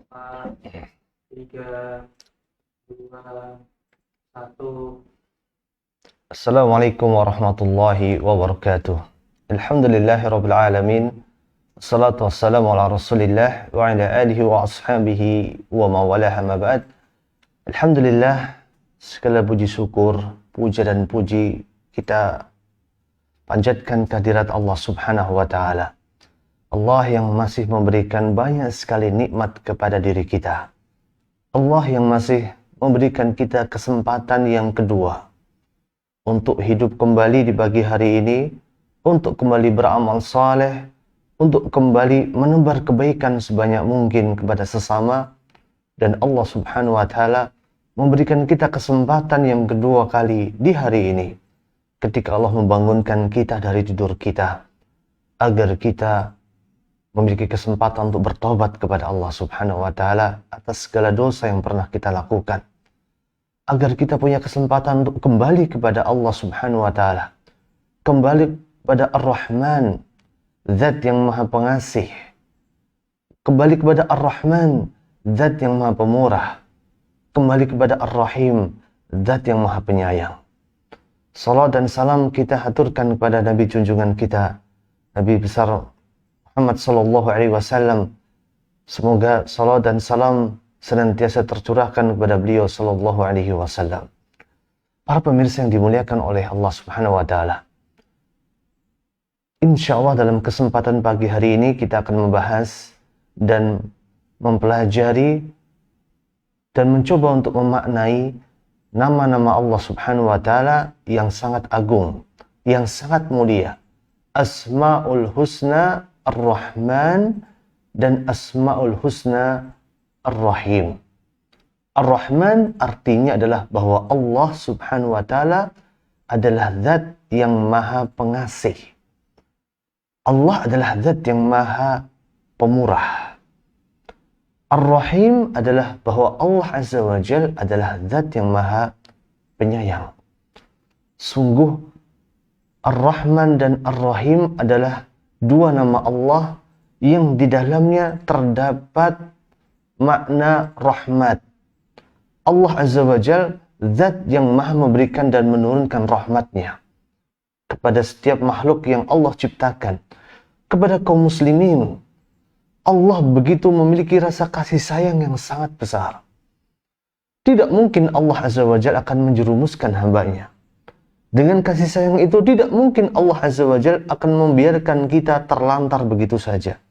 4, 3, 2, 1. Assalamualaikum warahmatullahi wabarakatuh. Alhamdulillahirabbil alamin. Wassalatu wassalamu ala Rasulillah wa ala alihi wa ashabihi wa mawalaha ma ba'd. Alhamdulillah, segala puji syukur, puja dan puji kita panjatkan kehadirat Allah Subhanahu wa taala. Allah yang masih memberikan banyak sekali nikmat kepada diri kita. Allah yang masih memberikan kita kesempatan yang kedua untuk hidup kembali di pagi hari ini, untuk kembali beramal saleh, untuk kembali menebar kebaikan sebanyak mungkin kepada sesama, dan Allah Subhanahu wa taala memberikan kita kesempatan yang kedua kali di hari ini ketika Allah membangunkan kita dari tidur kita agar kita memiliki kesempatan untuk bertobat kepada Allah Subhanahu wa taala atas segala dosa yang pernah kita lakukan, agar kita punya kesempatan untuk kembali kepada Allah Subhanahu wa taala, kembali pada Ar-Rahman, Zat yang Maha Pengasih, kembali kepada Ar-Rahman, Zat yang Maha Pemurah, kembali kepada Ar-Rahim, Zat yang Maha Penyayang. Salat dan salam kita haturkan kepada Nabi junjungan kita, Nabi besar Muhammad sallallahu alaihi wasallam. Semoga salat dan salam senantiasa tercurahkan kepada beliau sallallahu alaihi wasallam. Para pemirsa yang dimuliakan oleh Allah Subhanahu wa taala. Insyaallah dalam kesempatan pagi hari ini kita akan membahas dan mempelajari dan mencoba untuk memaknai nama-nama Allah Subhanahu wa taala yang sangat agung, yang sangat mulia. Asmaul Husna Ar-Rahman dan Asmaul Husna Ar-Rahim. Ar-Rahman artinya adalah bahwa Allah Subhanahu wa taala adalah zat yang maha pengasih. Allah adalah zat yang maha pemurah. Ar-Rahim adalah bahwa Allah Azza wa Jalla adalah zat yang maha penyayang. Sungguh Ar-Rahman dan Ar-Rahim adalah dua nama Allah yang di dalamnya terdapat makna rahmat. Allah Azza wa Jalla zat yang maha memberikan dan menurunkan rahmatnya kepada setiap makhluk yang Allah ciptakan, kepada kaum muslimin. Allah begitu memiliki rasa kasih sayang yang sangat besar. Tidak mungkin Allah Azza wa Jalla akan menjerumuskan hambanya. Dengan kasih sayang itu tidak mungkin Allah Azza wa Jalla akan membiarkan kita terlantar begitu saja.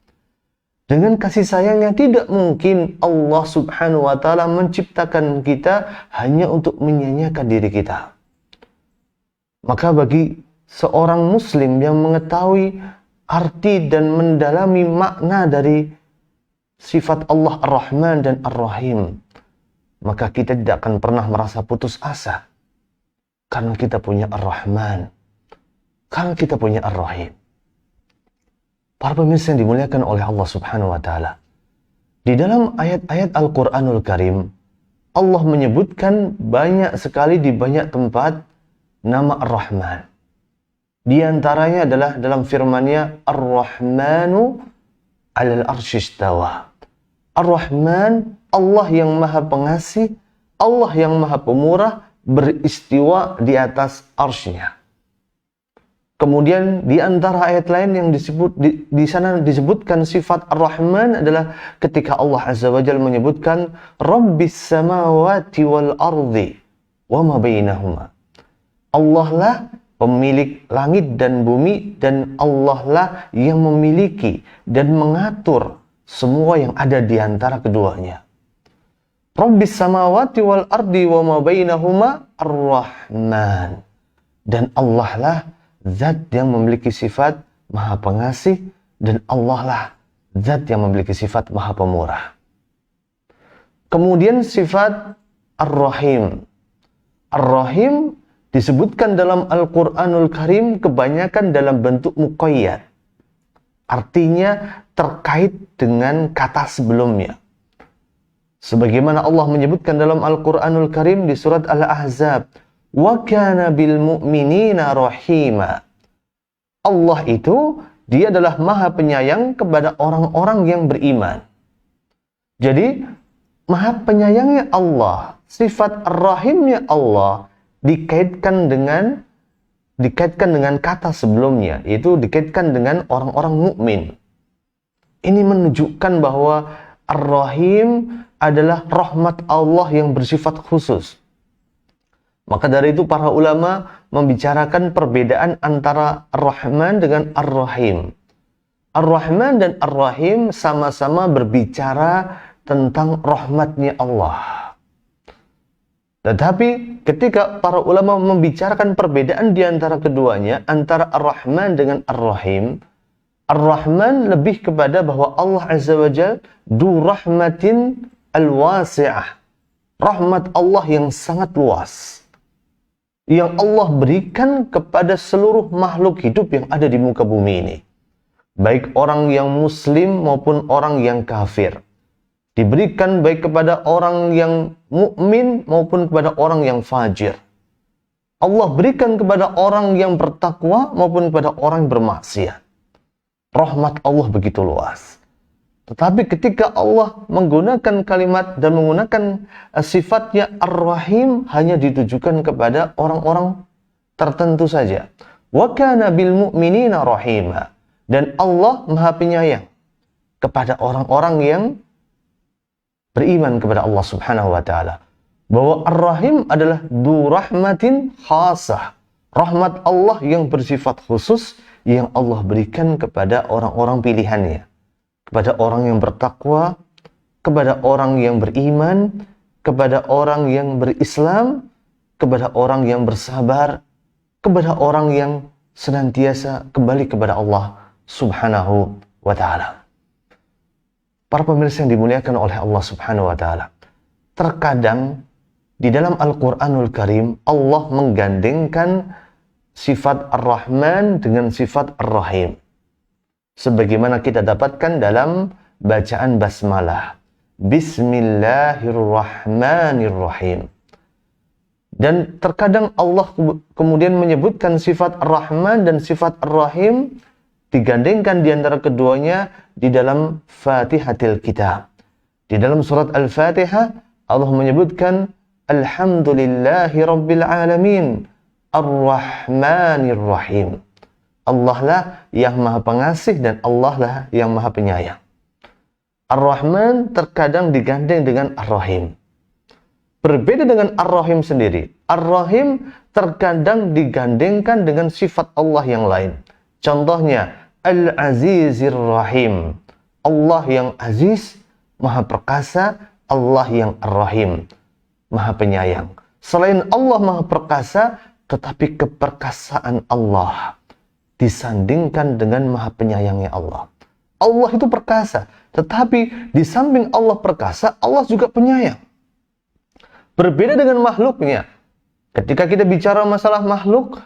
Dengan kasih sayangnya tidak mungkin Allah Subhanahu wa taala menciptakan kita hanya untuk menyanyiakan diri kita. Maka bagi seorang muslim yang mengetahui arti dan mendalami makna dari sifat Allah Ar-Rahman dan Ar-Rahim, maka kita tidak akan pernah merasa putus asa. Karena kita punya Ar-Rahman, karena kita punya Ar-Rahim. Para pemirsa yang dimuliakan oleh Allah Subhanahu wa taala, di dalam ayat-ayat Al-Qur'anul Karim, Allah menyebutkan banyak sekali di banyak tempat nama Ar-Rahman. Di antaranya adalah dalam firman-Nya Ar-Rahmanu 'alal arsy istawa. Ar-Rahman, Allah yang Maha Pengasih, Allah yang Maha Pemurah, beristiwa di atas arsy-Nya. Kemudian di antara ayat lain yang disebut di sana disebutkan sifat Ar-Rahman adalah ketika Allah Azza wa Jalla menyebutkan Rabbis samawati wal ardi wa ma bainahuma. Allah lah pemilik langit dan bumi, dan Allah lah yang memiliki dan mengatur semua yang ada di antara keduanya. Rabbis samawati wal ardi wa ma bainahuma Ar-Rahman. Dan Allah lah zat yang memiliki sifat Maha Pengasih, dan Allah lah zat yang memiliki sifat Maha Pemurah. Kemudian sifat Ar-Rahim. Ar-Rahim disebutkan dalam Al-Qur'anul Karim kebanyakan dalam bentuk muqayyad. Artinya terkait dengan kata sebelumnya. Sebagaimana Allah menyebutkan dalam Al-Qur'anul Karim di surat Al-Ahzab, "Wa kana bil mu'minina rahima." Allah itu, dia adalah Maha Penyayang kepada orang-orang yang beriman. Jadi, maha penyayangnya Allah, sifat ar-rahimnya Allah dikaitkan dengan kata sebelumnya, yaitu dikaitkan dengan orang-orang mukmin. Ini menunjukkan bahwa ar-rahim adalah rahmat Allah yang bersifat khusus. Maka dari itu para ulama membicarakan perbedaan antara ar-Rahman dengan ar-Rahim. Ar-Rahman dan ar-Rahim sama-sama berbicara tentang rahmatnya Allah. Tetapi ketika para ulama membicarakan perbedaan di antara keduanya, antara ar-Rahman dengan ar-Rahim, ar-Rahman lebih kepada bahwa Allah Azza wa Jalla du rahmatin al-wasi'ah. Rahmat Allah yang sangat luas, yang Allah berikan kepada seluruh makhluk hidup yang ada di muka bumi ini. Baik orang yang muslim maupun orang yang kafir. Diberikan baik kepada orang yang mukmin maupun kepada orang yang fajir. Allah berikan kepada orang yang bertakwa maupun kepada orang yang bermaksiat. Rahmat Allah begitu luas. Tetapi ketika Allah menggunakan kalimat dan menggunakan sifatnya ar-Rahim, hanya ditujukan kepada orang-orang tertentu saja. Wa kana bil mu'minina rahima. Dan Allah Maha Penyayang kepada orang-orang yang beriman kepada Allah Subhanahu wa taala. Bahwa ar-Rahim adalah du rahmatin khasah. Rahmat Allah yang bersifat khusus yang Allah berikan kepada orang-orang pilihannya. Kepada orang yang bertakwa, kepada orang yang beriman, kepada orang yang berislam, kepada orang yang bersabar, kepada orang yang senantiasa kembali kepada Allah Subhanahu wa ta'ala. Para pemirsa yang dimuliakan oleh Allah Subhanahu wa ta'ala, terkadang di dalam Al-Quranul Karim Allah menggandengkan sifat Ar-Rahman dengan sifat Ar-Rahim. Sebagaimana kita dapatkan dalam bacaan basmalah. Bismillahirrahmanirrahim. Dan terkadang Allah kemudian menyebutkan sifat Ar-Rahman dan sifat Ar-Rahim digandengkan di antara keduanya di dalam Fatihatil Kitab. Di dalam surat Al-Fatihah Allah menyebutkan Alhamdulillahi Rabbil Alamin Ar-Rahmanir Rahim. Allah lah yang Maha Pengasih dan Allah lah yang Maha Penyayang. Ar-Rahman terkadang digandeng dengan Ar-Rahim. Berbeda dengan Ar-Rahim sendiri. Ar-Rahim terkadang digandengkan dengan sifat Allah yang lain. Contohnya, Al-Azizir Rahim. Allah yang aziz, Maha Perkasa, Allah yang Ar-Rahim, Maha Penyayang. Selain Allah Maha Perkasa, tetapi keperkasaan Allah disandingkan dengan Maha Penyayangnya Allah. Allah itu perkasa, tetapi di samping Allah perkasa, Allah juga penyayang. Berbeda dengan makhluknya. Ketika kita bicara masalah makhluk,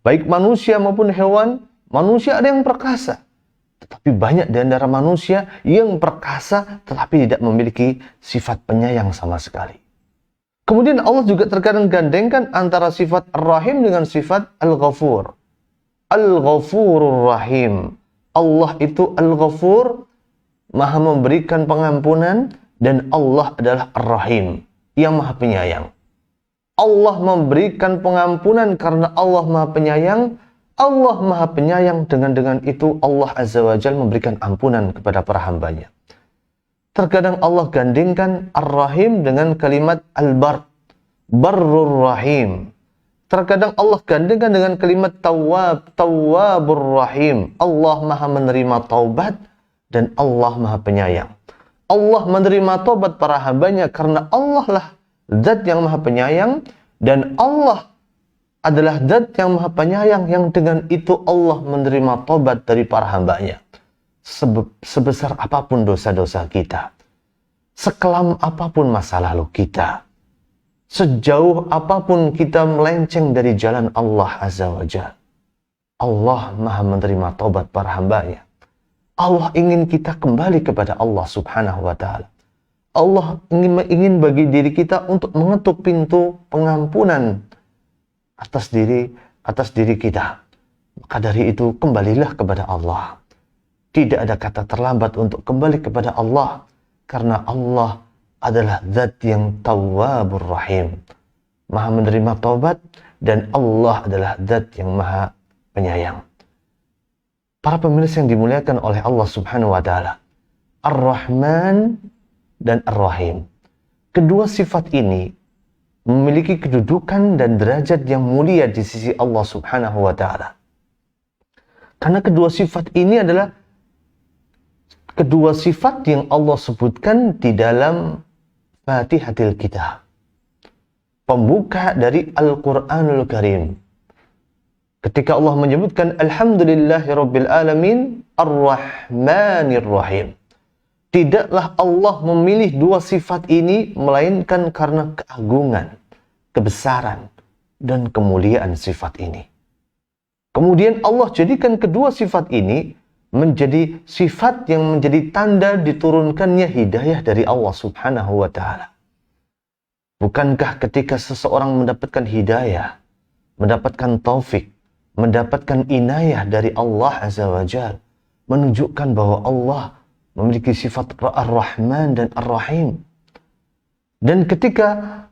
baik manusia maupun hewan, manusia ada yang perkasa. Tetapi banyak di antara manusia yang perkasa tetapi tidak memiliki sifat penyayang sama sekali. Kemudian Allah juga terkadang gandengkan antara sifat Ar-Rahim dengan sifat Al-Ghafur. Al-Ghafurur Rahim. Allah itu Al-Ghafur, Maha memberikan pengampunan, dan Allah adalah Ar-Rahim, yang Maha Penyayang. Allah memberikan pengampunan karena Allah Maha Penyayang. Allah Maha Penyayang, dengan itu Allah Azza wa Jalla memberikan ampunan kepada para hambanya. Terkadang Allah gandingkan Ar-Rahim dengan kalimat Al-Bar, Barrur Rahim. Terkadang Allah gandingkan dengan kalimat Tawwab, Tawwabur Rahim. Allah Maha menerima taubat dan Allah Maha Penyayang. Allah menerima taubat para hambanya karena Allah lah Zat yang Maha Penyayang, dan Allah adalah Zat yang Maha Penyayang yang dengan itu Allah menerima taubat dari para hambanya. Sebesar apapun dosa-dosa kita, sekelam apapun masa lalu kita, sejauh apapun kita melenceng dari jalan Allah Azza wa Jalla, Allah Maha menerima taubat para hambanya. Allah ingin kita kembali kepada Allah Subhanahu wa ta'ala. Allah ingin bagi diri kita untuk mengetuk pintu pengampunan atas diri kita. Maka dari itu kembalilah kepada Allah. Tidak ada kata terlambat untuk kembali kepada Allah. karena Allah adalah zat yang tawwabur rahim, maha menerima taubat, dan Allah adalah zat yang maha penyayang. Para pemirsa yang dimuliakan oleh Allah Subhanahu wa taala, Ar-Rahman dan Ar-Rahim. Kedua sifat ini memiliki kedudukan dan derajat yang mulia di sisi Allah Subhanahu wa taala. Karena kedua sifat ini adalah kedua sifat yang Allah sebutkan di dalam Fatihatil Kitab, pembuka dari Al-Quranul Karim. Ketika Allah menyebutkan Alhamdulillahirabbil alamin Ar-Rahmanir Rahim. Tidaklah Allah memilih dua sifat ini melainkan karena keagungan, kebesaran, dan kemuliaan sifat ini. Kemudian Allah jadikan kedua sifat ini menjadi sifat yang menjadi tanda diturunkannya hidayah dari Allah Subhanahu wa taala. Bukankah ketika seseorang mendapatkan hidayah, mendapatkan taufik, mendapatkan inayah dari Allah Azza wa Jalla, menunjukkan bahwa Allah memiliki sifat Ar-Rahman dan Ar-Rahim. Dan ketika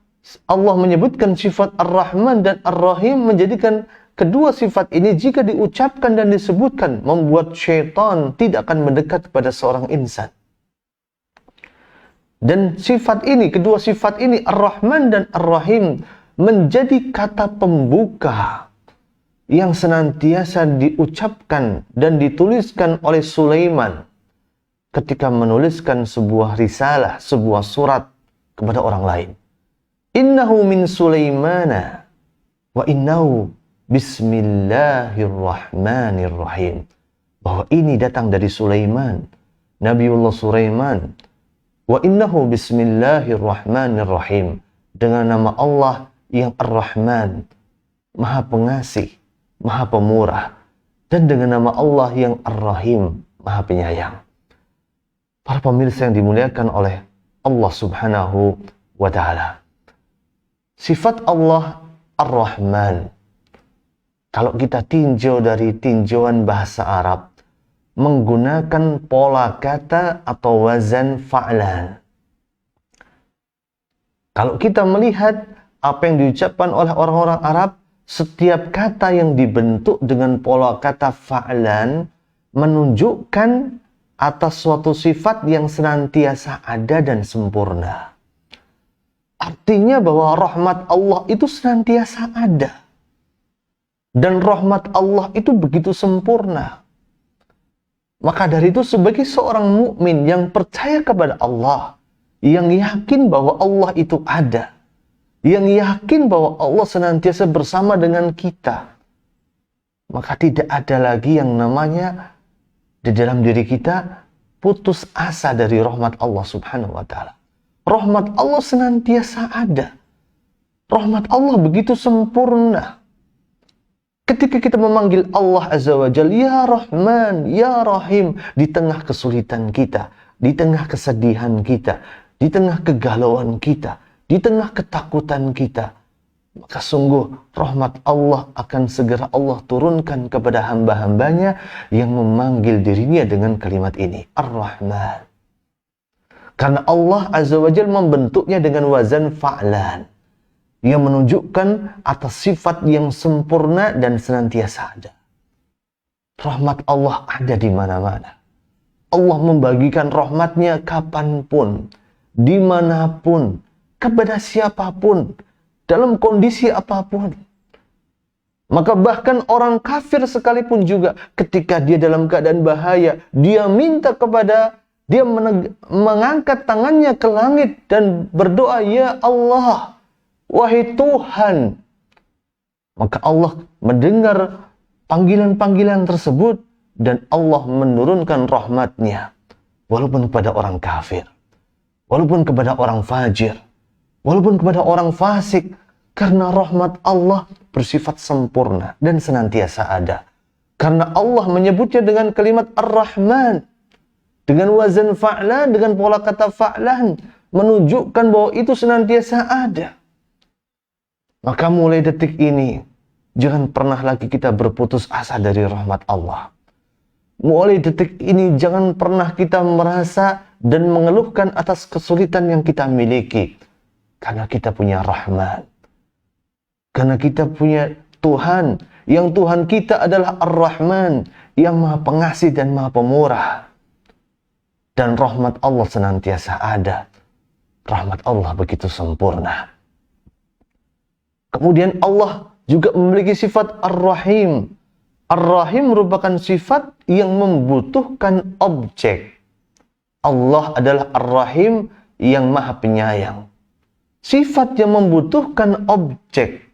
Allah menyebutkan sifat Ar-Rahman dan Ar-Rahim, menjadikan kedua sifat ini jika diucapkan dan disebutkan membuat syaitan tidak akan mendekat kepada seorang insan. Dan sifat ini, kedua sifat ini, Ar-Rahman dan Ar-Rahim, menjadi kata pembuka yang senantiasa diucapkan dan dituliskan oleh Sulaiman ketika menuliskan sebuah risalah, sebuah surat kepada orang lain. Innahu min Sulaimana wa innahu bismillahirrahmanirrahim. Bahwa ini datang dari Sulaiman, Nabiullah Sulaiman. Wa innahu bismillahirrahmanirrahim. Dengan nama Allah yang Ar-Rahman, Maha Pengasih, Maha Pemurah, dan dengan nama Allah yang Ar-Rahim, Maha Penyayang. Para pemirsa yang dimuliakan oleh Allah Subhanahu wa taala. Sifat Allah Ar-Rahman, kalau kita tinjau dari tinjauan bahasa Arab, menggunakan pola kata atau wazan fa'lan. Kalau kita melihat apa yang diucapkan oleh orang-orang Arab, setiap kata yang dibentuk dengan pola kata fa'lan menunjukkan atas suatu sifat yang senantiasa ada dan sempurna. Artinya bahwa rahmat Allah itu senantiasa ada. Dan rahmat Allah itu begitu sempurna. Maka dari itu sebagai seorang mukmin yang percaya kepada Allah, yang yakin bahwa Allah itu ada, yang yakin bahwa Allah senantiasa bersama dengan kita, maka tidak ada lagi yang namanya di dalam diri kita putus asa dari rahmat Allah Subhanahu wa taala. Rahmat Allah senantiasa ada. Rahmat Allah begitu sempurna. Ketika kita memanggil Allah Azza wa Jalla, Ya Rahman, Ya Rahim, di tengah kesulitan kita, di tengah kesedihan kita, di tengah kegalauan kita, di tengah ketakutan kita, maka sungguh rahmat Allah akan segera Allah turunkan kepada hamba-hambanya yang memanggil dirinya dengan kalimat ini, Ar-Rahman. Karena Allah Azza wa Jalla membentuknya dengan wazan fa'lan, yang menunjukkan atas sifat yang sempurna dan senantiasa ada. Rahmat Allah ada di mana-mana. Allah membagikan rahmatnya kapanpun, dimanapun, kepada siapapun, dalam kondisi apapun. Maka bahkan orang kafir sekalipun juga, ketika dia dalam keadaan bahaya, dia minta kepada, dia mengangkat tangannya ke langit dan berdoa, Ya Allah, wahai Tuhan. Maka Allah mendengar panggilan-panggilan tersebut dan Allah menurunkan rahmatnya. Walaupun kepada orang kafir, walaupun kepada orang fajir, walaupun kepada orang fasik, karena rahmat Allah bersifat sempurna dan senantiasa ada. Karena Allah menyebutnya dengan kalimat Ar-Rahman, dengan wazan fa'lan, dengan pola kata fa'lan, menunjukkan bahwa itu senantiasa ada. Maka mulai detik ini, jangan pernah lagi kita berputus asa dari rahmat Allah. Mulai detik ini, jangan pernah kita merasa dan mengeluhkan atas kesulitan yang kita miliki. Karena kita punya Rahman. Karena kita punya Tuhan. Yang Tuhan kita adalah Ar-Rahman, yang Maha Pengasih dan Maha Pemurah. Dan rahmat Allah senantiasa ada. Rahmat Allah begitu sempurna. Kemudian Allah juga memiliki sifat Ar-Rahim. Ar-Rahim merupakan sifat yang membutuhkan objek. Allah adalah Ar-Rahim yang Maha Penyayang. Sifat yang membutuhkan objek.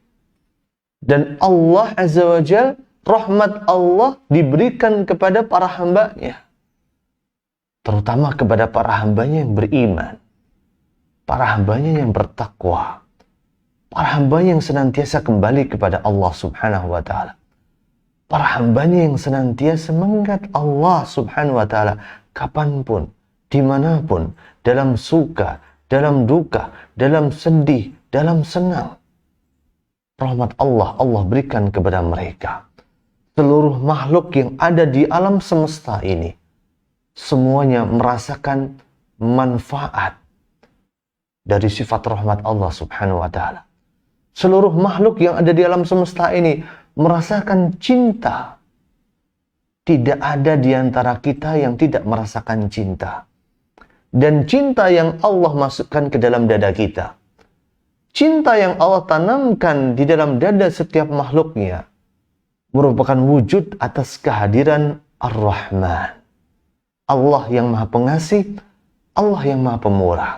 Dan Allah Azza wa Jal, rahmat Allah diberikan kepada para hambanya. Terutama kepada para hambanya yang beriman. Para hambanya yang bertakwa. Para hambanya yang senantiasa kembali kepada Allah Subhanahu wa Ta'ala. Para hambanya yang senantiasa mengingat Allah Subhanahu wa Ta'ala kapanpun, dimanapun, dalam suka, dalam duka, dalam sedih, dalam senang. Rahmat Allah, Allah berikan kepada mereka. Seluruh makhluk yang ada di alam semesta ini, semuanya merasakan manfaat dari sifat rahmat Allah Subhanahu wa Ta'ala. Seluruh makhluk yang ada di alam semesta ini merasakan cinta. Tidak ada di antara kita yang tidak merasakan cinta. Dan cinta yang Allah masukkan ke dalam dada kita, cinta yang Allah tanamkan di dalam dada setiap makhluknya, merupakan wujud atas kehadiran Ar-Rahman. Allah yang Maha Pengasih, Allah yang Maha Pemurah.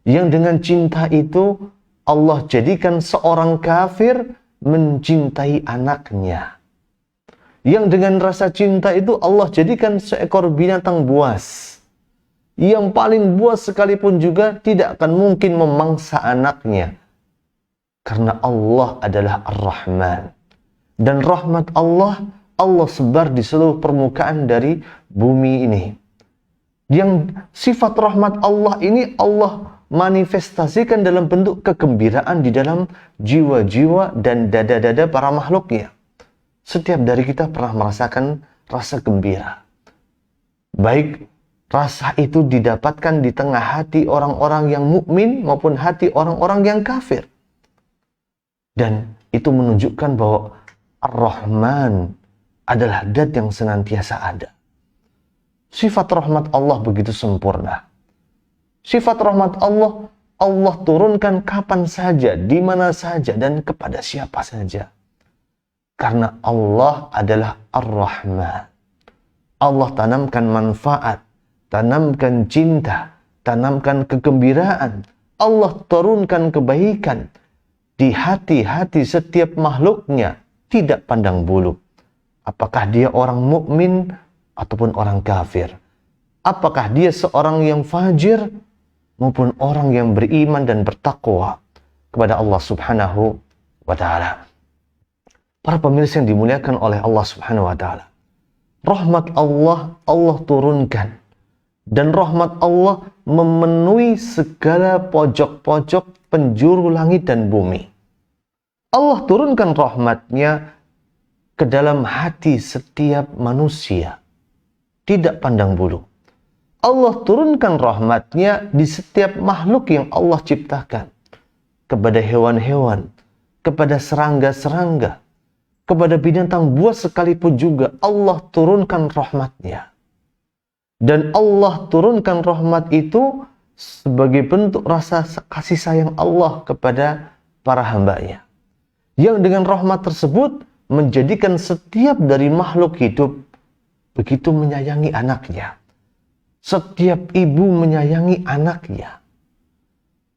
Yang dengan cinta itu, Allah jadikan seorang kafir mencintai anaknya. Yang dengan rasa cinta itu, Allah jadikan seekor binatang buas. Yang paling buas sekalipun juga tidak akan mungkin memangsa anaknya. Karena Allah adalah Ar-Rahman. Dan rahmat Allah, Allah sebar di seluruh permukaan dari bumi ini. Yang sifat rahmat Allah ini Allah manifestasikan dalam bentuk kegembiraan di dalam jiwa-jiwa dan dada-dada para makhluknya. Setiap dari kita pernah merasakan rasa gembira. Baik rasa itu didapatkan di tengah hati orang-orang yang mukmin maupun hati orang-orang yang kafir. Dan itu menunjukkan bahwa Ar-Rahman adalah zat yang senantiasa ada. Sifat rahmat Allah begitu sempurna. Sifat rahmat Allah, Allah turunkan kapan saja, di mana saja, dan kepada siapa saja. Karena Allah adalah Ar-Rahman. Allah tanamkan manfaat, tanamkan cinta, tanamkan kegembiraan. Allah turunkan kebaikan di hati-hati setiap makhluknya, tidak pandang bulu. Apakah dia orang mukmin ataupun orang kafir? Apakah dia seorang yang fajir maupun orang yang beriman dan bertakwa kepada Allah Subhanahu wa Ta'ala? Para pemirsa yang dimuliakan oleh Allah Subhanahu wa Ta'ala, rahmat Allah, Allah turunkan. Dan rahmat Allah memenuhi segala pojok-pojok penjuru langit dan bumi. Allah turunkan rahmatnya ke dalam hati setiap manusia, tidak pandang bulu. Allah turunkan rahmatnya di setiap makhluk yang Allah ciptakan. Kepada hewan-hewan, kepada serangga-serangga, kepada binatang buas sekalipun juga Allah turunkan rahmatnya. Dan Allah turunkan rahmat itu sebagai bentuk rasa kasih sayang Allah kepada para hambanya. Yang dengan rahmat tersebut menjadikan setiap dari makhluk hidup begitu menyayangi anaknya. Setiap ibu menyayangi anaknya.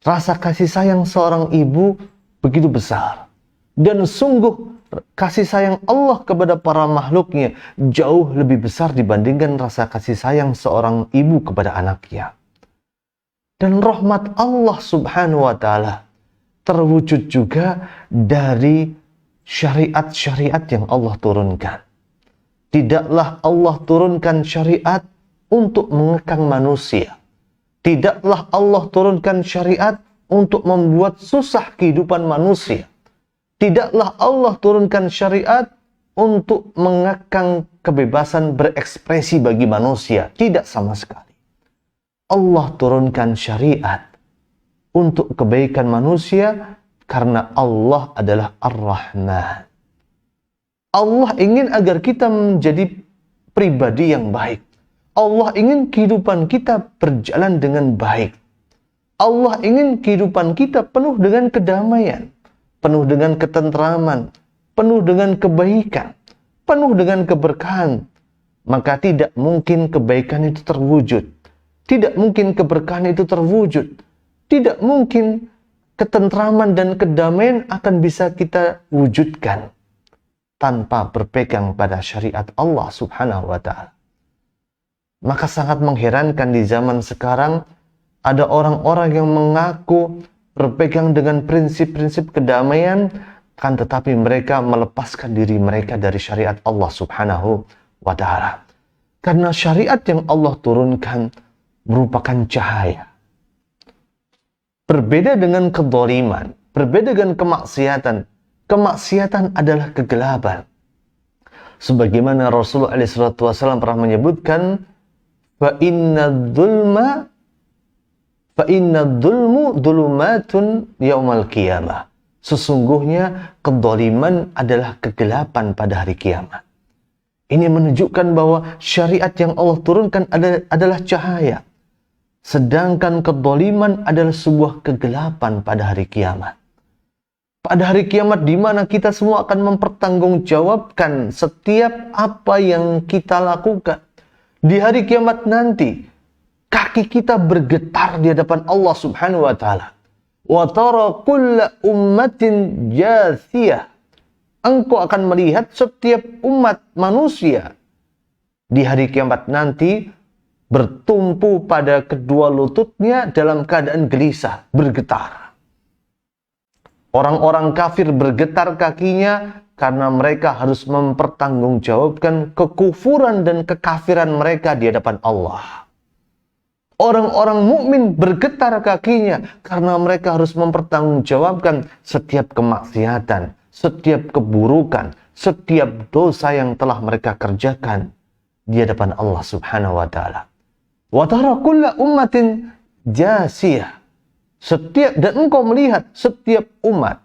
Rasa kasih sayang seorang ibu begitu besar. Dan sungguh kasih sayang Allah kepada para makhluknya jauh lebih besar dibandingkan rasa kasih sayang seorang ibu kepada anaknya. Dan rahmat Allah Subhanahu wa Ta'ala terwujud juga dari syariat-syariat yang Allah turunkan. Tidaklah Allah turunkan syariat untuk mengekang manusia. Tidaklah Allah turunkan syariat untuk membuat susah kehidupan manusia. Tidaklah Allah turunkan syariat untuk mengekang kebebasan berekspresi bagi manusia. Tidak sama sekali. Allah turunkan syariat untuk kebaikan manusia karena Allah adalah Ar-Rahman. Allah ingin agar kita menjadi pribadi yang baik. Allah ingin kehidupan kita berjalan dengan baik. Allah ingin kehidupan kita penuh dengan kedamaian, penuh dengan ketentraman, penuh dengan kebaikan, penuh dengan keberkahan. Maka tidak mungkin kebaikan itu terwujud. Tidak mungkin keberkahan itu terwujud. Tidak mungkin ketentraman dan kedamaian akan bisa kita wujudkan tanpa berpegang pada syariat Allah Subhanahu wa Ta'ala. Maka sangat mengherankan di zaman sekarang ada orang-orang yang mengaku berpegang dengan prinsip-prinsip kedamaian, kan tetapi mereka melepaskan diri mereka dari syariat Allah Subhanahu wa Ta'ala. Karena syariat yang Allah turunkan merupakan cahaya. Berbeda dengan kedzaliman, berbeda dengan kemaksiatan. Kemaksiatan adalah kegelapan. Sebagaimana Rasulullah SAW pernah menyebutkan, fa inna dzulmu dzulumatun yaumal qiyamah. Sesungguhnya kedzaliman adalah kegelapan pada hari kiamat. Ini menunjukkan bahwa syariat yang Allah turunkan adalah cahaya. Sedangkan kedzaliman adalah sebuah kegelapan pada hari kiamat. Pada hari kiamat di mana kita semua akan mempertanggungjawabkan setiap apa yang kita lakukan. Di hari kiamat nanti, kaki kita bergetar di hadapan Allah Subhanahu wa Ta'ala. Wa tara kulla ummatin jathiyah. Engkau akan melihat setiap umat manusia di hari kiamat nanti bertumpu pada kedua lututnya dalam keadaan gelisah, bergetar. Orang-orang kafir bergetar kakinya karena mereka harus mempertanggungjawabkan kekufuran dan kekafiran mereka di hadapan Allah. Orang-orang mukmin bergetar kakinya karena mereka harus mempertanggungjawabkan setiap kemaksiatan, setiap keburukan, setiap dosa yang telah mereka kerjakan di hadapan Allah Subhanahu wa Ta'ala. Wa tara kulla ummatin jasiyah. Dan engkau melihat setiap umat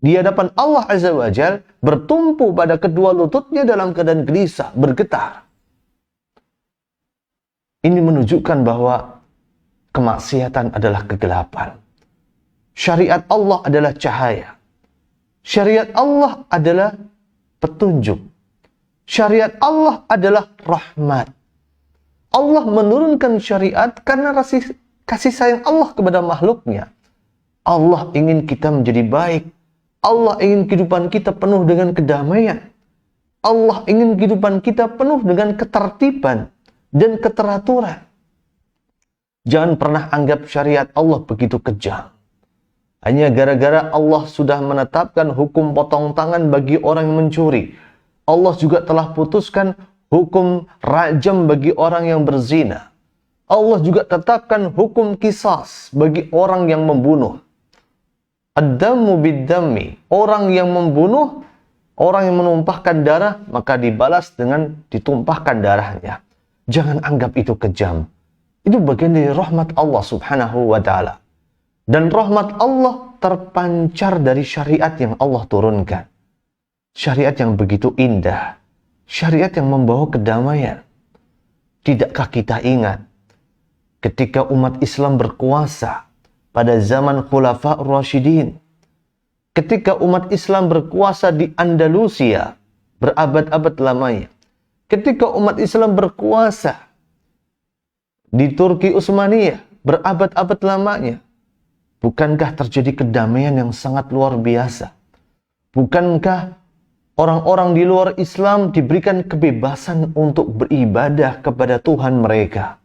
di hadapan Allah Azza wa Jalla bertumpu pada kedua lututnya dalam keadaan gelisah, bergetar. Ini menunjukkan bahwa kemaksiatan adalah kegelapan. Syariat Allah adalah cahaya. Syariat Allah adalah petunjuk. Syariat Allah adalah rahmat. Allah menurunkan syariat karena kasih sayang Allah kepada makhluknya. Allah ingin kita menjadi baik. Allah ingin kehidupan kita penuh dengan kedamaian. Allah ingin kehidupan kita penuh dengan ketertiban dan keteraturan. Jangan pernah anggap syariat Allah begitu kejam. Hanya gara-gara Allah sudah menetapkan hukum potong tangan bagi orang yang mencuri. Allah juga telah putuskan hukum rajam bagi orang yang berzina. Allah juga tetapkan hukum qisas bagi orang yang membunuh. Ad-dammu bid-dammi. Orang yang membunuh, orang yang menumpahkan darah, maka dibalas dengan ditumpahkan darahnya. Jangan anggap itu kejam. Itu bagian dari rahmat Allah Subhanahu wa Ta'ala. Dan rahmat Allah terpancar dari syariat yang Allah turunkan. Syariat yang begitu indah. Syariat yang membawa kedamaian. Tidakkah kita ingat ketika umat Islam berkuasa pada zaman Khulafaur Rasyidin, ketika umat Islam berkuasa di Andalusia berabad-abad lamanya, ketika umat Islam berkuasa di Turki Utsmaniyah berabad-abad lamanya, bukankah terjadi kedamaian yang sangat luar biasa? Bukankah orang-orang di luar Islam diberikan kebebasan untuk beribadah kepada Tuhan mereka?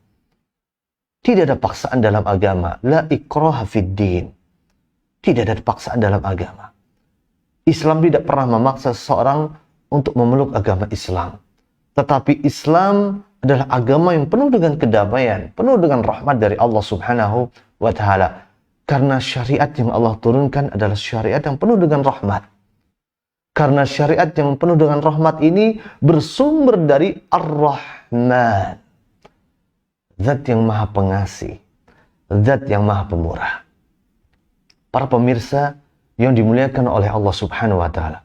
Tidak ada paksaan dalam agama. La ikraha fid din. Tidak ada paksaan dalam agama. Islam tidak pernah memaksa seseorang untuk memeluk agama Islam. Tetapi Islam adalah agama yang penuh dengan kedamaian, penuh dengan rahmat dari Allah Subhanahu wa Ta'ala. Karena syariat yang Allah turunkan adalah syariat yang penuh dengan rahmat. Karena syariat yang penuh dengan rahmat ini bersumber dari Ar-Rahman. Zat yang maha pengasih, zat yang maha pemurah. Para pemirsa yang dimuliakan oleh Allah Subhanahu wa Ta'ala,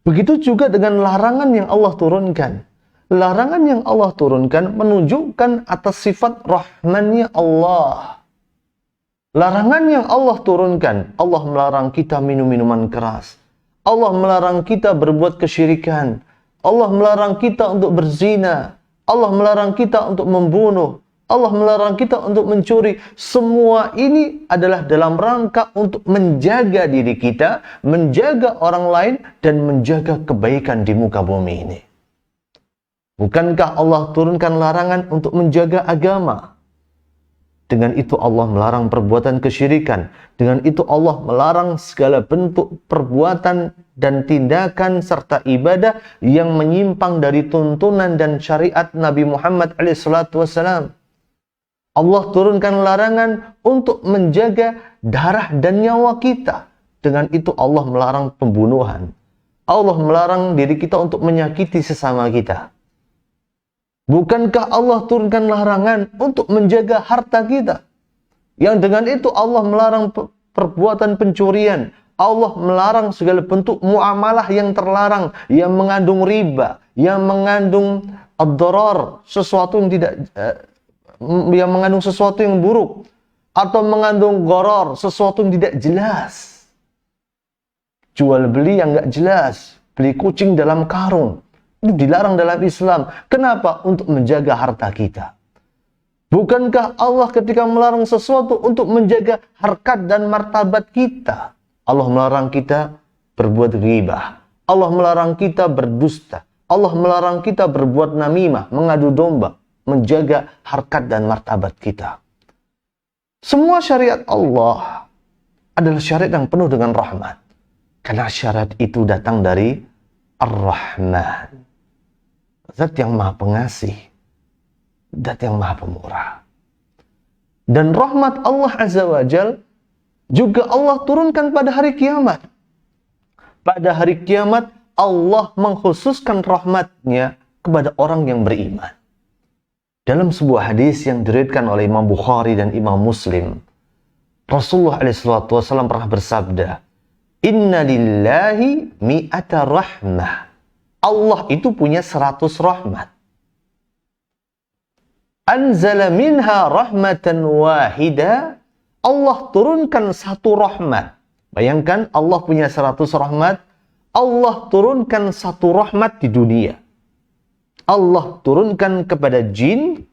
begitu juga dengan larangan yang Allah turunkan. Larangan yang Allah turunkan menunjukkan atas sifat rahmannya Allah. Larangan yang Allah turunkan, Allah melarang kita minum minuman keras, Allah melarang kita berbuat kesyirikan, Allah melarang kita untuk berzina, Allah melarang kita untuk membunuh, Allah melarang kita untuk mencuri. Semua ini adalah dalam rangka untuk menjaga diri kita, menjaga orang lain, dan menjaga kebaikan di muka bumi ini. Bukankah Allah turunkan larangan untuk menjaga agama? Dengan itu Allah melarang perbuatan kesyirikan. Dengan itu Allah melarang segala bentuk perbuatan dan tindakan serta ibadah yang menyimpang dari tuntunan dan syariat Nabi Muhammad SAW. Allah turunkan larangan untuk menjaga darah dan nyawa kita. Dengan itu Allah melarang pembunuhan. Allah melarang diri kita untuk menyakiti sesama kita. Bukankah Allah turunkan larangan untuk menjaga harta kita? Yang dengan itu Allah melarang perbuatan pencurian. Allah melarang segala bentuk muamalah yang terlarang, yang mengandung riba, yang mengandung ad-darar, sesuatu yang tidak yang mengandung sesuatu yang buruk, atau mengandung gharar, sesuatu yang tidak jelas. Jual beli yang nggak jelas, beli kucing dalam karung, itu dilarang dalam Islam. Kenapa? Untuk menjaga harta kita. Bukankah Allah ketika melarang sesuatu untuk menjaga harkat dan martabat kita? Allah melarang kita berbuat ghibah, Allah melarang kita berdusta, Allah melarang kita berbuat namimah, mengadu domba, menjaga harkat dan martabat kita. Semua syariat Allah adalah syariat yang penuh dengan rahmat. Karena syariat itu datang dari Ar-Rahman. Zat yang maha pengasih, zat yang maha pemurah. Dan rahmat Allah Azza wa Jal juga Allah turunkan pada hari kiamat. Pada hari kiamat Allah mengkhususkan rahmatnya kepada orang yang beriman. Dalam sebuah hadis yang diriwayatkan oleh Imam Bukhari dan Imam Muslim, Rasulullah SAW pernah bersabda, Inna lillahi mi'ata rahmah. Allah itu punya 100 rahmat. Anzala minha rahmatan wahida. Allah turunkan satu rahmat. Bayangkan Allah punya 100 rahmat. Allah turunkan satu rahmat di dunia. Allah turunkan kepada jin,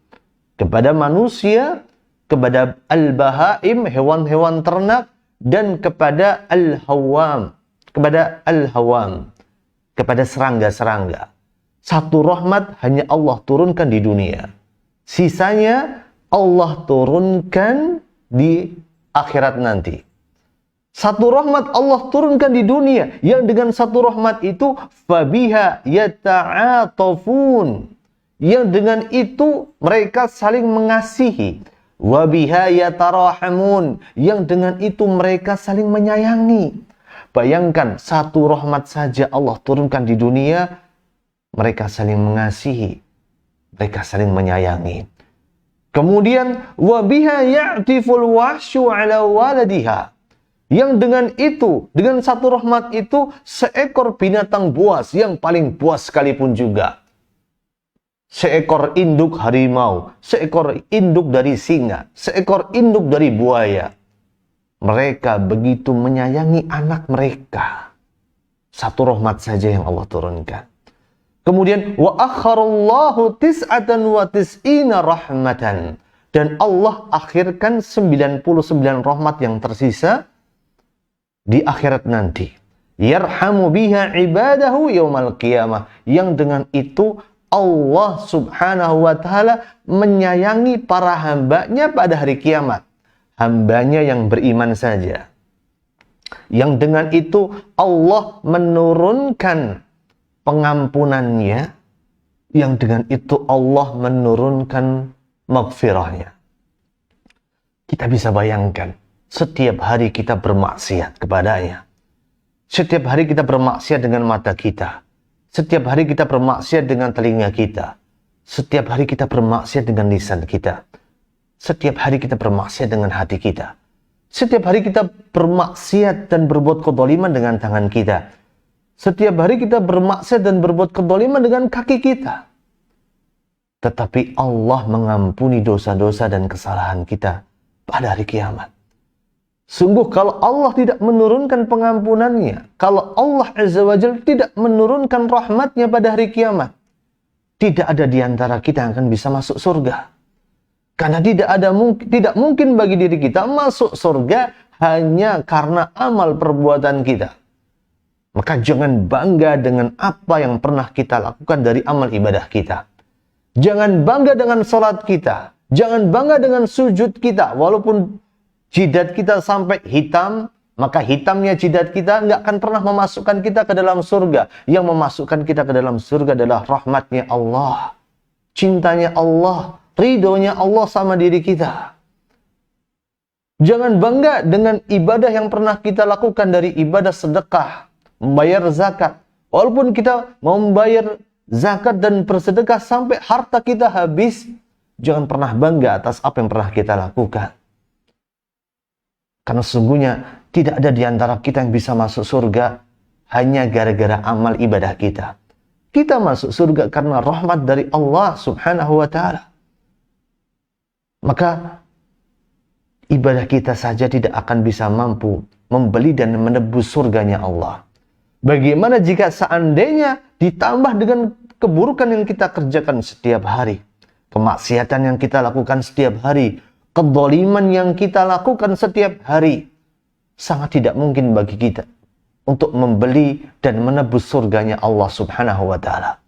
kepada manusia, kepada al-bahaim, hewan-hewan ternak, dan kepada al-hawam, kepada serangga-serangga. Satu rahmat hanya Allah turunkan di dunia. Sisanya Allah turunkan di akhirat nanti. Satu rahmat Allah turunkan di dunia, yang dengan satu rahmat itu fabiha yata'atafun, yang dengan itu mereka saling mengasihi, wabiha yatarahamun, yang dengan itu mereka saling menyayangi. Bayangkan satu rahmat saja Allah turunkan di dunia, mereka saling mengasihi, mereka saling menyayangi. Kemudian wabiha ya'tiful wahsyu ala waladiha, yang dengan itu, dengan satu rahmat itu, seekor binatang buas yang paling buas sekalipun juga, seekor induk harimau, seekor induk dari singa, seekor induk dari buaya, mereka begitu menyayangi anak mereka. Satu rahmat saja yang Allah turunkan. Kemudian wa akharallahu tis'atan wa tis'ina rahmatan, dan Allah akhirkan 99 rahmat yang tersisa di akhirat nanti. Yarhamu biha ibadahu yaumal qiyamah, yang dengan itu Allah Subhanahu wa taala menyayangi para hambanya pada hari kiamat. Hambanya yang beriman saja. Yang dengan itu Allah menurunkan pengampunannya, yang dengan itu Allah menurunkan maghfirahnya. Kita bisa bayangkan, setiap hari kita bermaksiat kepadanya. Setiap hari kita bermaksiat dengan mata kita. Setiap hari kita bermaksiat dengan telinga kita. Setiap hari kita bermaksiat dengan lisan kita. setiap hari kita bermaksiat dengan hati kita. Setiap hari kita bermaksiat dan berbuat kezaliman dengan tangan kita. Setiap hari kita bermaksiat dan berbuat kezaliman dengan kaki kita. Tetapi Allah mengampuni dosa-dosa dan kesalahan kita pada hari kiamat. Sungguh kalau Allah tidak menurunkan pengampunannya, kalau Allah Azza wa Jalla tidak menurunkan rahmatnya pada hari kiamat, tidak ada di antara kita yang akan bisa masuk surga. Karena tidak mungkin bagi diri kita masuk surga hanya karena amal perbuatan kita. Maka jangan bangga dengan apa yang pernah kita lakukan dari amal ibadah kita. Jangan bangga dengan sholat kita. Jangan bangga dengan sujud kita. Walaupun jidat kita sampai hitam, maka hitamnya jidat kita nggak akan pernah memasukkan kita ke dalam surga. Yang memasukkan kita ke dalam surga adalah rahmatnya Allah, cintanya Allah, ridhonya Allah sama diri kita. Jangan bangga dengan ibadah yang pernah kita lakukan dari ibadah sedekah, membayar zakat. Walaupun kita mau membayar zakat dan bersedekah sampai harta kita habis, jangan pernah bangga atas apa yang pernah kita lakukan. Karena sesungguhnya tidak ada di antara kita yang bisa masuk surga hanya gara-gara amal ibadah kita. Kita masuk surga karena rahmat dari Allah Subhanahu wa ta'ala. Maka ibadah kita saja tidak akan bisa mampu membeli dan menebus surganya Allah. Bagaimana jika seandainya ditambah dengan keburukan yang kita kerjakan setiap hari, kemaksiatan yang kita lakukan setiap hari, kezaliman yang kita lakukan setiap hari, sangat tidak mungkin bagi kita untuk membeli dan menebus surganya Allah Subhanahu wa ta'ala.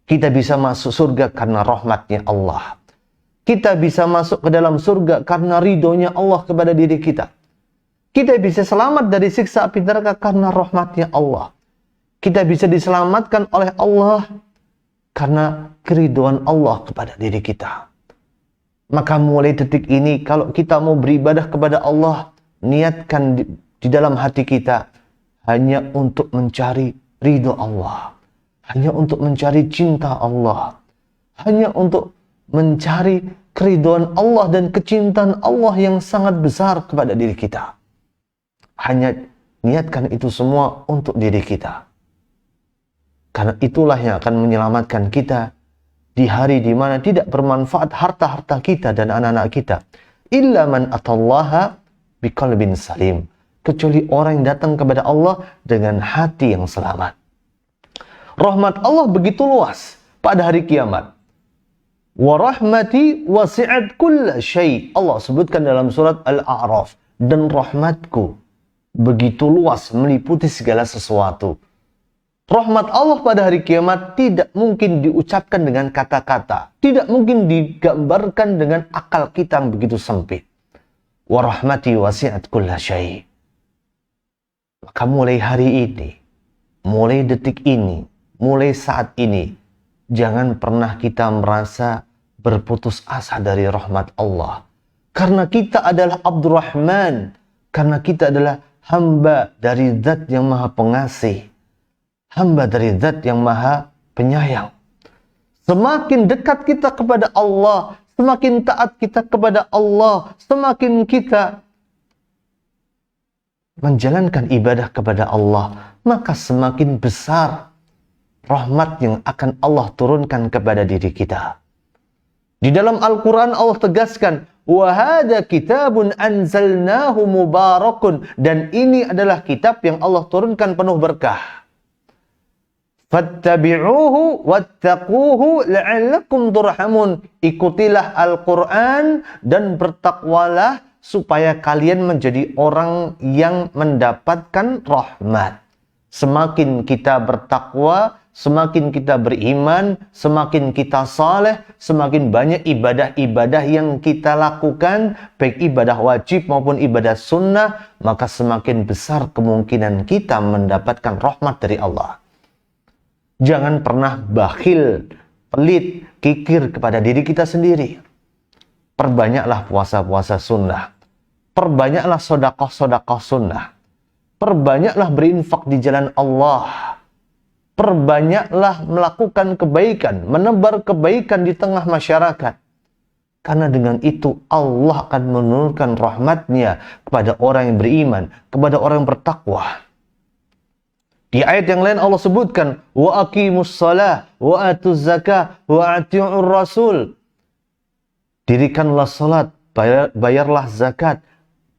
Kita bisa masuk surga karena rahmatnya Allah. Kita bisa masuk ke dalam surga karena ridhonya Allah kepada diri kita. Kita bisa selamat dari siksa api neraka karena rahmatnya Allah. Kita bisa diselamatkan oleh Allah karena keridhaan Allah kepada diri kita. Maka mulai detik ini, kalau kita mau beribadah kepada Allah, niatkan di dalam hati kita hanya untuk mencari ridho Allah, hanya untuk mencari cinta Allah, hanya untuk mencari keridhaan Allah dan kecintaan Allah yang sangat besar kepada diri kita. Hanya niatkan itu semua untuk diri kita. Karena itulah yang akan menyelamatkan kita di hari di mana tidak bermanfaat harta-harta kita dan anak-anak kita. Illa man atallaha biqalbin salim. Kecuali orang yang datang kepada Allah dengan hati yang selamat. Rahmat Allah begitu luas pada hari kiamat. Wa rahmati wasi'at kulla syai'. Allah sebutkan dalam surat Al-A'raf. Dan rahmatku begitu luas meliputi segala sesuatu. Rahmat Allah pada hari kiamat tidak mungkin diucapkan dengan kata-kata. Tidak mungkin digambarkan dengan akal kita yang begitu sempit. Wa rahmati wasi'at kulla syai'. Maka mulai hari ini, mulai detik ini, mulai saat ini, jangan pernah kita merasa berputus asa dari rahmat Allah. Karena kita adalah Abdurrahman. Karena kita adalah hamba dari Zat yang Maha Pengasih. Hamba dari Zat yang Maha Penyayang. Semakin dekat kita kepada Allah, semakin taat kita kepada Allah, semakin kita menjalankan ibadah kepada Allah, maka semakin besar rahmat yang akan Allah turunkan kepada diri kita. Di dalam Al-Quran Allah tegaskan, وَهَذَا كِتَابٌ أَنْزَلْنَاهُ مُبَارَكٌ. Dan ini adalah kitab yang Allah turunkan penuh berkah. فَاتَّبِعُوهُ وَاتَّقُوهُ لَعَلَّكُمْ تُرْحَمُونَ. Ikutilah Al-Quran dan bertakwalah supaya kalian menjadi orang yang mendapatkan rahmat. Semakin kita bertakwa, semakin kita beriman, semakin kita saleh, semakin banyak ibadah-ibadah yang kita lakukan, baik ibadah wajib maupun ibadah sunnah, maka semakin besar kemungkinan kita mendapatkan rahmat dari Allah. Jangan pernah bakhil, pelit, kikir kepada diri kita sendiri. Perbanyaklah puasa-puasa sunnah. Perbanyaklah sedekah-sedekah sunnah. Perbanyaklah berinfak di jalan Allah. Perbanyaklah melakukan kebaikan, menebar kebaikan di tengah masyarakat. Karena dengan itu Allah akan menurunkan rahmatnya kepada orang yang beriman, kepada orang yang bertakwa. Di ayat yang lain Allah sebutkan, wa aqimus shalah wa atuz zakah wa ati'ur rasul. Dirikanlah salat, bayarlah zakat,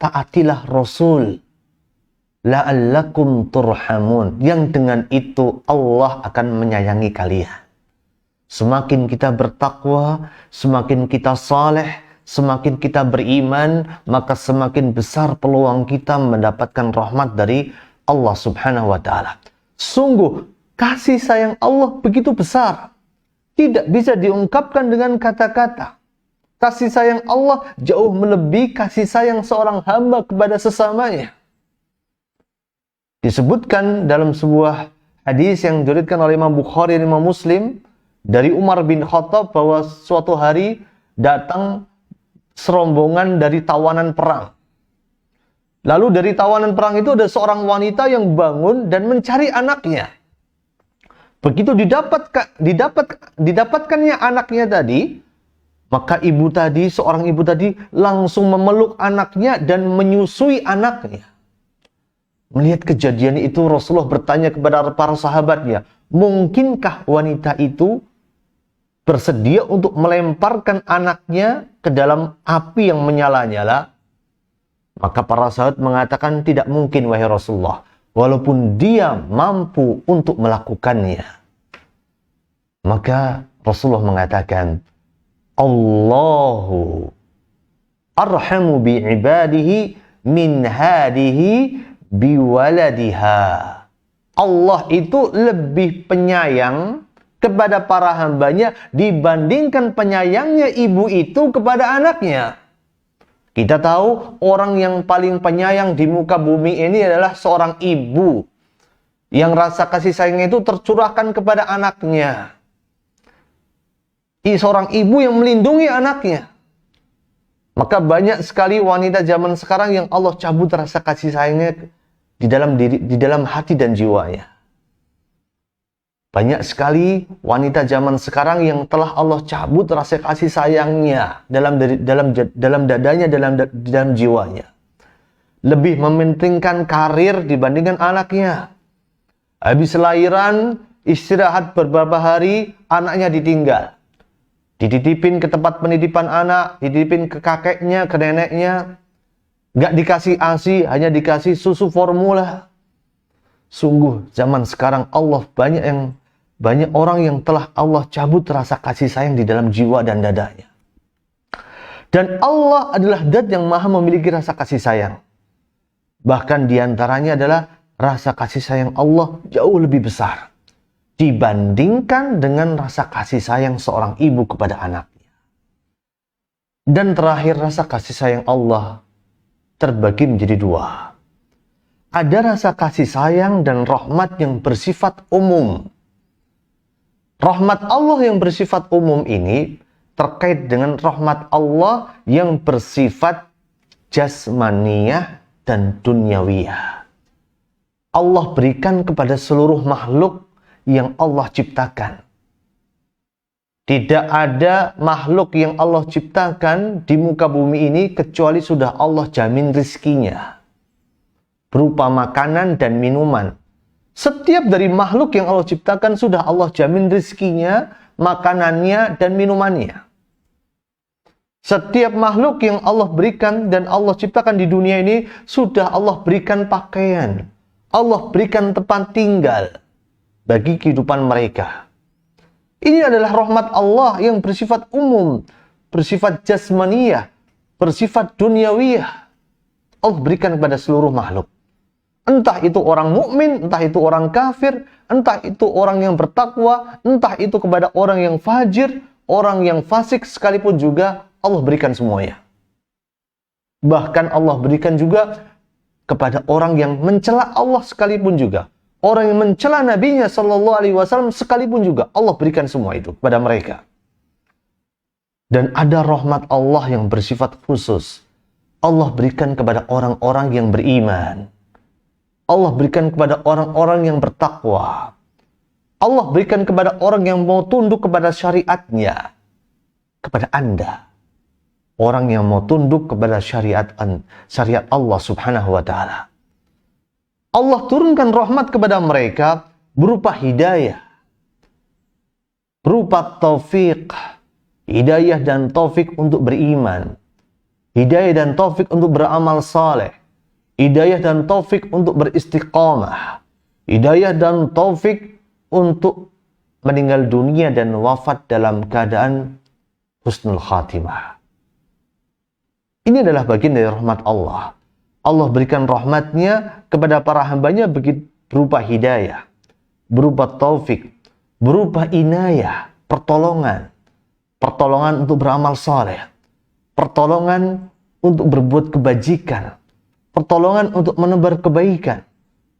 taatilah Rasul. La'allakum turhamun. Yang dengan itu Allah akan menyayangi kalian. Semakin kita bertakwa, semakin kita saleh, semakin kita beriman, maka semakin besar peluang kita mendapatkan rahmat dari Allah Subhanahu wa Ta'ala. Sungguh, kasih sayang Allah begitu besar, tidak bisa diungkapkan dengan kata-kata. Kasih sayang Allah jauh melebihi kasih sayang seorang hamba kepada sesamanya. Disebutkan dalam sebuah hadis yang diriwayatkan oleh Imam Bukhari dan Imam Muslim dari Umar bin Khattab bahwa suatu hari datang serombongan dari tawanan perang. Lalu dari tawanan perang itu ada seorang wanita yang bangun dan mencari anaknya. Begitu didapatkannya anaknya tadi, maka seorang ibu tadi langsung memeluk anaknya dan menyusui anaknya. Melihat kejadian itu Rasulullah bertanya kepada para sahabatnya, mungkinkah wanita itu bersedia untuk melemparkan anaknya ke dalam api yang menyala-nyala? Maka para sahabat mengatakan, tidak mungkin wahai Rasulullah, walaupun dia mampu untuk melakukannya. Maka Rasulullah mengatakan, Allahu arhamu bi'ibadihi min hadihi biwaladiha. Allah itu lebih penyayang kepada para hambanya dibandingkan penyayangnya ibu itu kepada anaknya. Kita tahu orang yang paling penyayang di muka bumi ini adalah seorang ibu yang rasa kasih sayangnya itu tercurahkan kepada anaknya. Seorang ibu yang melindungi anaknya. Maka banyak sekali wanita zaman sekarang yang Allah cabut rasa kasih sayangnya di dalam hati dan jiwanya. Banyak sekali wanita zaman sekarang yang telah Allah cabut rasa kasih sayangnya dalam dadanya, dalam jiwanya. Lebih mementingkan karir dibandingkan anaknya. Habis lahiran, istirahat beberapa hari, anaknya ditinggal. Dititipin ke tempat penitipan anak, dititipin ke kakeknya, ke neneknya. Gak dikasih ASI, hanya dikasih susu formula. Sungguh zaman sekarang banyak orang yang telah Allah cabut rasa kasih sayang di dalam jiwa dan dadanya. Dan Allah adalah zat yang maha memiliki rasa kasih sayang. Bahkan diantaranya adalah rasa kasih sayang Allah jauh lebih besar dibandingkan dengan rasa kasih sayang seorang ibu kepada anaknya. Dan terakhir, rasa kasih sayang Allah terbagi menjadi dua. Ada rasa kasih sayang dan rahmat yang bersifat umum. Rahmat Allah yang bersifat umum ini terkait dengan rahmat Allah yang bersifat jasmaniyah dan dunyawiyah. Allah berikan kepada seluruh makhluk yang Allah ciptakan. Tidak ada makhluk yang Allah ciptakan di muka bumi ini kecuali sudah Allah jamin rizkinya. Berupa makanan dan minuman. Setiap dari makhluk yang Allah ciptakan sudah Allah jamin rizkinya, makanannya, dan minumannya. Setiap makhluk yang Allah berikan dan Allah ciptakan di dunia ini sudah Allah berikan pakaian. Allah berikan tempat tinggal bagi kehidupan mereka. Ini adalah rahmat Allah yang bersifat umum, bersifat jasmaniyah, bersifat dunyawiyah. Allah berikan kepada seluruh makhluk. Entah itu orang mukmin, entah itu orang kafir, entah itu orang yang bertakwa, entah itu kepada orang yang fajir, orang yang fasik sekalipun juga Allah berikan semuanya. Bahkan Allah berikan juga kepada orang yang mencela Allah sekalipun juga. Orang yang mencela Nabi-Nya Shallallahu Alaihi Wasallam sekalipun juga Allah berikan semua itu kepada mereka. Dan ada rahmat Allah yang bersifat khusus. Allah berikan kepada orang-orang yang beriman. Allah berikan kepada orang-orang yang bertakwa. Allah berikan kepada orang yang mau tunduk kepada syariatnya. Kepada Anda. orang yang mau tunduk kepada syariat Allah Subhanahu wa ta'ala. Allah turunkan rahmat kepada mereka berupa hidayah, berupa taufik, hidayah dan taufik untuk beriman, hidayah dan taufik untuk beramal saleh, hidayah dan taufik untuk beristiqamah, hidayah dan taufik untuk meninggal dunia dan wafat dalam keadaan husnul khatimah. Ini adalah bagian dari rahmat Allah. Allah berikan rahmatnya kepada para hambanya berupa hidayah, berupa taufik, berupa inayah, pertolongan untuk beramal saleh, pertolongan untuk berbuat kebajikan, pertolongan untuk menebar kebaikan,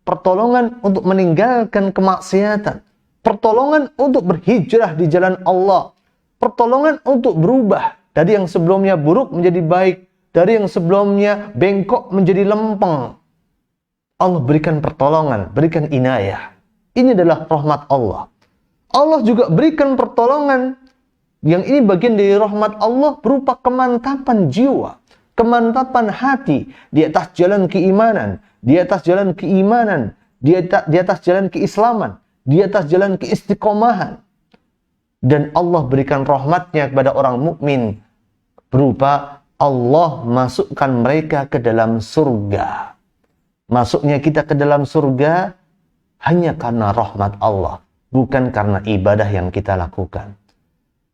pertolongan untuk meninggalkan kemaksiatan, pertolongan untuk berhijrah di jalan Allah, pertolongan untuk berubah dari yang sebelumnya buruk menjadi baik, dari yang sebelumnya bengkok menjadi lempeng. Allah berikan pertolongan, berikan inayah. Ini adalah rahmat Allah. Allah juga berikan pertolongan, yang ini bagian dari rahmat Allah berupa kemantapan jiwa, kemantapan hati di atas jalan keimanan, di atas jalan keimanan, di atas jalan keislaman, di atas jalan keistiqomahan. Dan Allah berikan rahmatnya kepada orang mukmin berupa Allah masukkan mereka ke dalam surga. Masuknya kita ke dalam surga hanya karena rahmat Allah, bukan karena ibadah yang kita lakukan.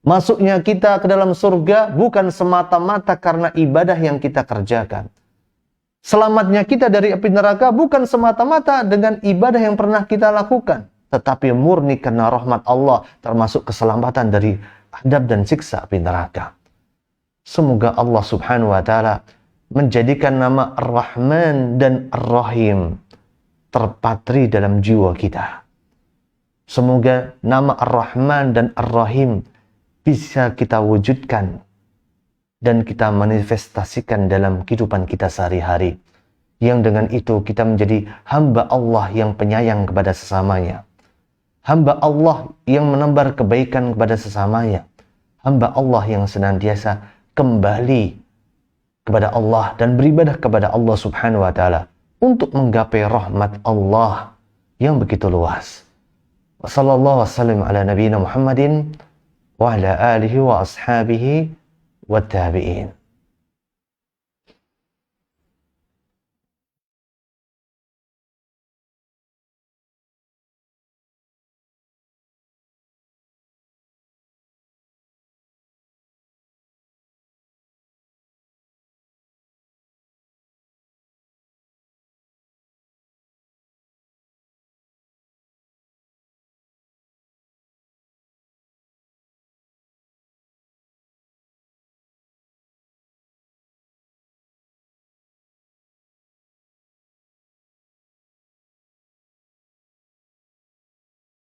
Masuknya kita ke dalam surga bukan semata-mata karena ibadah yang kita kerjakan. Selamatnya kita dari api neraka bukan semata-mata dengan ibadah yang pernah kita lakukan, tetapi murni karena rahmat Allah, termasuk keselamatan dari adab dan siksa api neraka. Semoga Allah Subhanahu wa ta'ala menjadikan nama Ar-Rahman dan Ar-Rahim terpatri dalam jiwa kita. Semoga nama Ar-Rahman dan Ar-Rahim bisa kita wujudkan dan kita manifestasikan dalam kehidupan kita sehari-hari. Yang dengan itu kita menjadi hamba Allah yang penyayang kepada sesamanya. Hamba Allah yang menebar kebaikan kepada sesamanya. Hamba Allah yang senantiasa kembali kepada Allah dan beribadah kepada Allah Subhanahu wa ta'ala untuk menggapai rahmat Allah yang begitu luas. Wassallallahu wasallam ala nabiyina Muhammadin wa ala alihi wa ashabihi wa tabi'in.